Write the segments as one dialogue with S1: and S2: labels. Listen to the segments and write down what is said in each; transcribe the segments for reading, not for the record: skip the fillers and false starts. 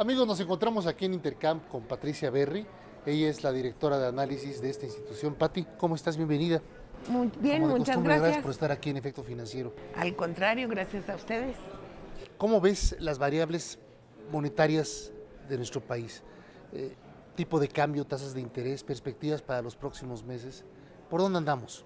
S1: Amigos, nos encontramos aquí en Intercamp con Patricia Berry. Ella es la directora de análisis de esta institución. Pati, ¿cómo estás? Bienvenida.
S2: Muy bien,
S1: Como de
S2: muchas
S1: costumbre, gracias
S2: gracias.
S1: por estar aquí en Efecto Financiero.
S2: Al contrario, gracias a ustedes.
S1: ¿Cómo ves las variables monetarias de nuestro país? Tipo de cambio, tasas de interés, perspectivas para los próximos meses. ¿Por dónde andamos?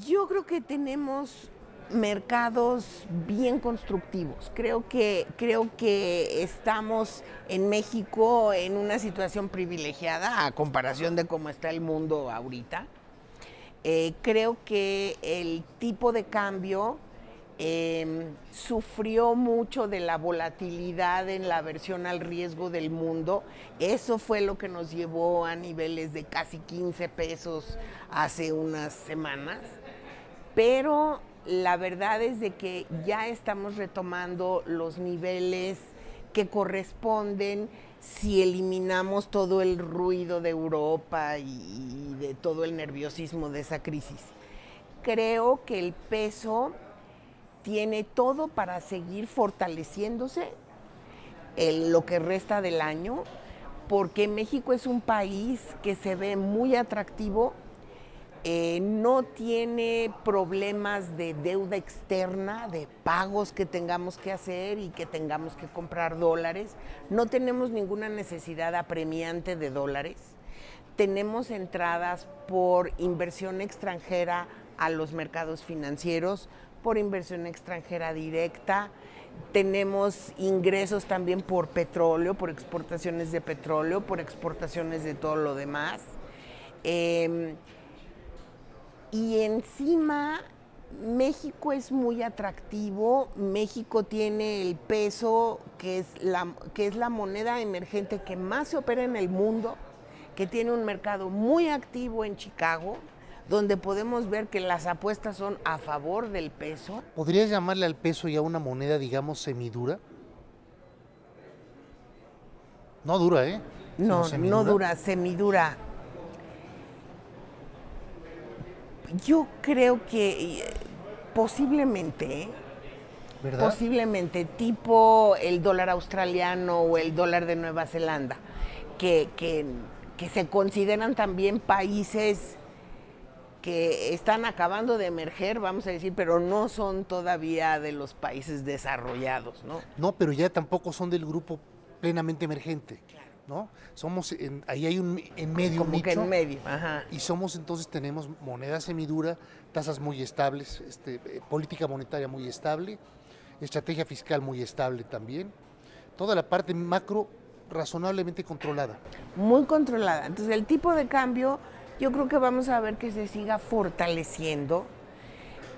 S2: Yo creo que tenemos mercados bien constructivos. Creo que estamos en México en una situación privilegiada a comparación de cómo está el mundo ahorita. Creo que el tipo de cambio sufrió mucho de la volatilidad en la aversión al riesgo del mundo. Eso fue lo que nos llevó a niveles de casi 15 pesos hace unas semanas. Pero la verdad es de que ya estamos retomando los niveles que corresponden si eliminamos todo el ruido de Europa y de todo el nerviosismo de esa crisis. Creo que el peso tiene todo para seguir fortaleciéndose en lo que resta del año, porque México es un país que se ve muy atractivo, no tiene problemas de deuda externa, de pagos que tengamos que hacer y que tengamos que comprar dólares, no tenemos ninguna necesidad apremiante de dólares, tenemos entradas por inversión extranjera a los mercados financieros, por inversión extranjera directa, tenemos ingresos también por petróleo, por exportaciones de petróleo, por exportaciones de todo lo demás. Y encima México es muy atractivo, México tiene el peso que es la moneda emergente que más se opera en el mundo, que tiene un mercado muy activo en Chicago, donde podemos ver que las apuestas son a favor del peso.
S1: ¿Podrías llamarle al peso ya una moneda, digamos, semidura? No dura, ¿eh?
S2: No,
S1: semidura.
S2: no dura, semidura. Yo creo que posiblemente,
S1: ¿Verdad?
S2: posiblemente tipo el dólar australiano o el dólar de Nueva Zelanda, que se consideran también países que están acabando de emerger, vamos a decir, pero no son todavía de los países desarrollados, ¿no?
S1: No, pero ya tampoco son del grupo plenamente emergente, ¿no? Somos, ahí hay en medio
S2: Como
S1: un nicho,
S2: que en medio, ajá.
S1: y somos entonces, tenemos moneda semidura, tasas muy estables, política monetaria muy estable, estrategia fiscal muy estable también, toda la parte macro razonablemente controlada.
S2: Muy controlada. Entonces el tipo de cambio yo creo que vamos a ver que se siga fortaleciendo.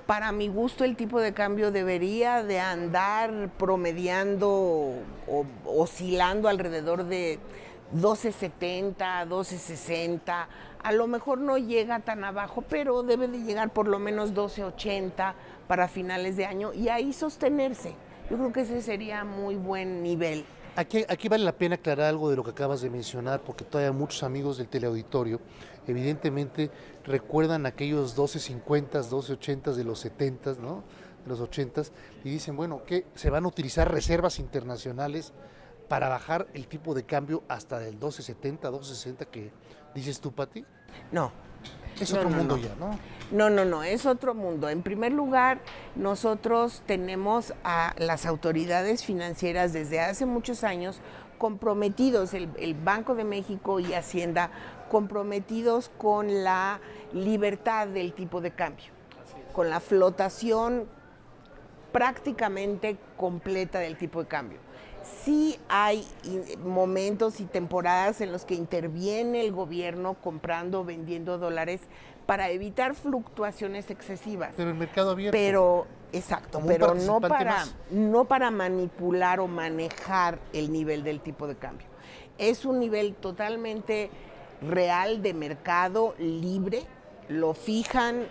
S2: Para mi gusto el tipo de cambio debería de andar promediando o oscilando alrededor de 12.70, 12.60. A lo mejor no llega tan abajo, pero debe de llegar por lo menos 12.80 para finales de año y ahí sostenerse. Yo creo que ese sería muy buen nivel.
S1: Aquí vale la pena aclarar algo de lo que acabas de mencionar, porque todavía muchos amigos del teleauditorio evidentemente recuerdan aquellos 12.50, 12.80 de los 70, ¿no? De los 80, y dicen, bueno, que se van a utilizar reservas internacionales para bajar el tipo de cambio hasta del 12.70, 12.60 que dices tú, Pati.
S2: No.
S1: Es otro mundo ya, ¿no?
S2: No, es otro mundo. En primer lugar, nosotros tenemos a las autoridades financieras desde hace muchos años comprometidos, el Banco de México y Hacienda, comprometidos con la libertad del tipo de cambio, con la flotación prácticamente completa del tipo de cambio. Sí hay momentos y temporadas en los que interviene el gobierno comprando o vendiendo dólares para evitar fluctuaciones excesivas.
S1: Pero el mercado abierto.
S2: Pero, exacto,
S1: como
S2: pero no para manipular o manejar el nivel del tipo de cambio. Es un nivel totalmente real de mercado libre, lo fijan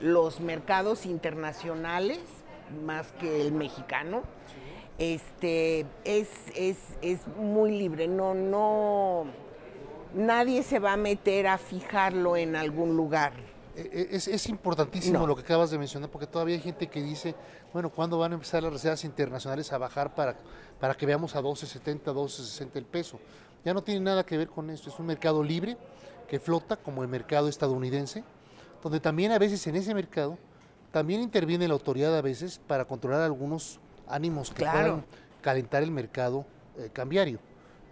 S2: los mercados internacionales más que el mexicano. Es muy libre, nadie se va a meter a fijarlo en algún lugar.
S1: Es importantísimo
S2: No.
S1: lo que acabas de mencionar, porque todavía hay gente que dice, bueno, ¿cuándo van a empezar las reservas internacionales a bajar para que veamos a 12.70, 12.60 el peso? Ya no tiene nada que ver con esto, es un mercado libre que flota como el mercado estadounidense, donde también a veces en ese mercado también interviene la autoridad a veces para controlar algunos ánimos que
S2: Claro.
S1: puedan calentar el mercado cambiario,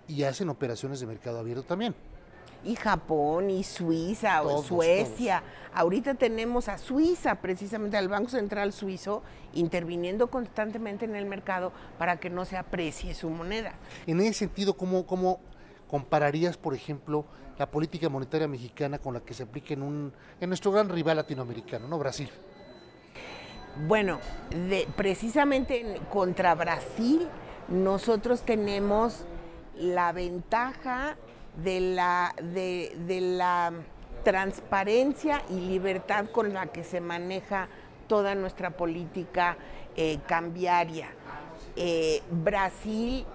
S1: y hacen operaciones de mercado abierto también.
S2: Y Japón, y Suiza, o
S1: Todos,
S2: Suecia. Ahorita tenemos a Suiza, precisamente al Banco Central Suizo, interviniendo constantemente en el mercado para que no se aprecie su moneda.
S1: En ese sentido, ¿cómo compararías, por ejemplo, la política monetaria mexicana con la que se aplica en nuestro gran rival latinoamericano, ¿no? Brasil?
S2: Bueno, precisamente contra Brasil, nosotros tenemos la ventaja de la transparencia y libertad con la que se maneja toda nuestra política cambiaria. Brasil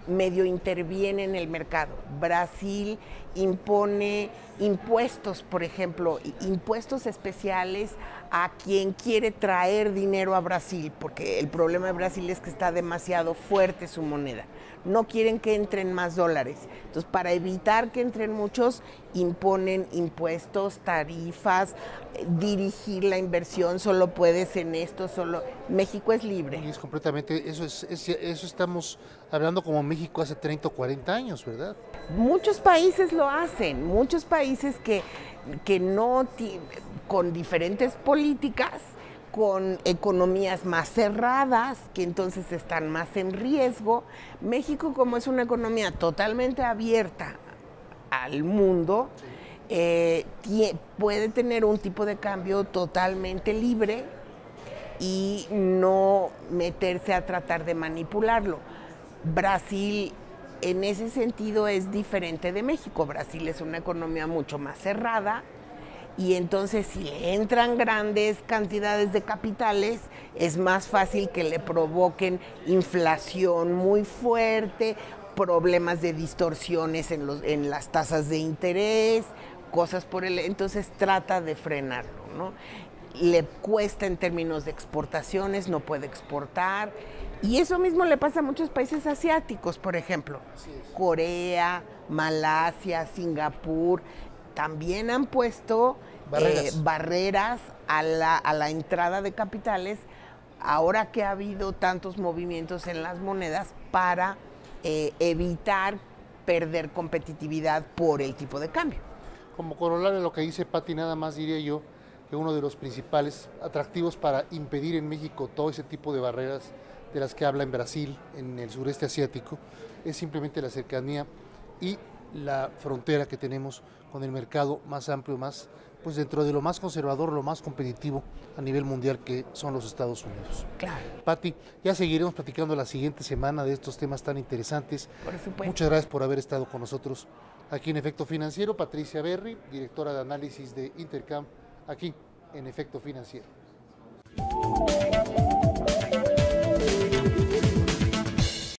S2: medio interviene en el mercado. Brasil impone impuestos, por ejemplo, impuestos especiales a quien quiere traer dinero a Brasil, porque el problema de Brasil es que está demasiado fuerte su moneda. No quieren que entren más dólares. Entonces, para evitar que entren muchos, imponen impuestos, tarifas, dirigir la inversión, solo puedes en esto, solo... México es libre.
S1: Y es completamente, eso estamos hablando como México hace 30 o 40 años, ¿verdad?
S2: Muchos países lo hacen, muchos países que no, con diferentes políticas, con economías más cerradas, que entonces están más en riesgo. México, como es una economía totalmente abierta al mundo, puede tener un tipo de cambio totalmente libre y no meterse a tratar de manipularlo. Brasil, en ese sentido, es diferente de México. Brasil es una economía mucho más cerrada, y entonces si le entran grandes cantidades de capitales, es más fácil que le provoquen inflación muy fuerte, problemas de distorsiones en las tasas de interés, cosas por el... Entonces trata de frenarlo, ¿no? Le cuesta en términos de exportaciones, no puede exportar. Y eso mismo le pasa a muchos países asiáticos, por ejemplo. Corea, Malasia, Singapur, también han puesto barreras a la entrada de capitales, ahora que ha habido tantos movimientos en las monedas, para evitar perder competitividad por el tipo de cambio.
S1: Como corolario de lo que dice Pati, nada más diría yo que uno de los principales atractivos para impedir en México todo ese tipo de barreras de las que habla en Brasil, en el sureste asiático, es simplemente la cercanía y la frontera que tenemos con el mercado más amplio, más, pues dentro de lo más conservador, lo más competitivo a nivel mundial, que son los Estados Unidos.
S2: Claro.
S1: Pati, ya seguiremos platicando la siguiente semana de estos temas tan interesantes.
S2: Por supuesto.
S1: Muchas gracias por haber estado con nosotros aquí en Efecto Financiero. Patricia Berry, directora de análisis de Intercam, aquí en Efecto Financiero.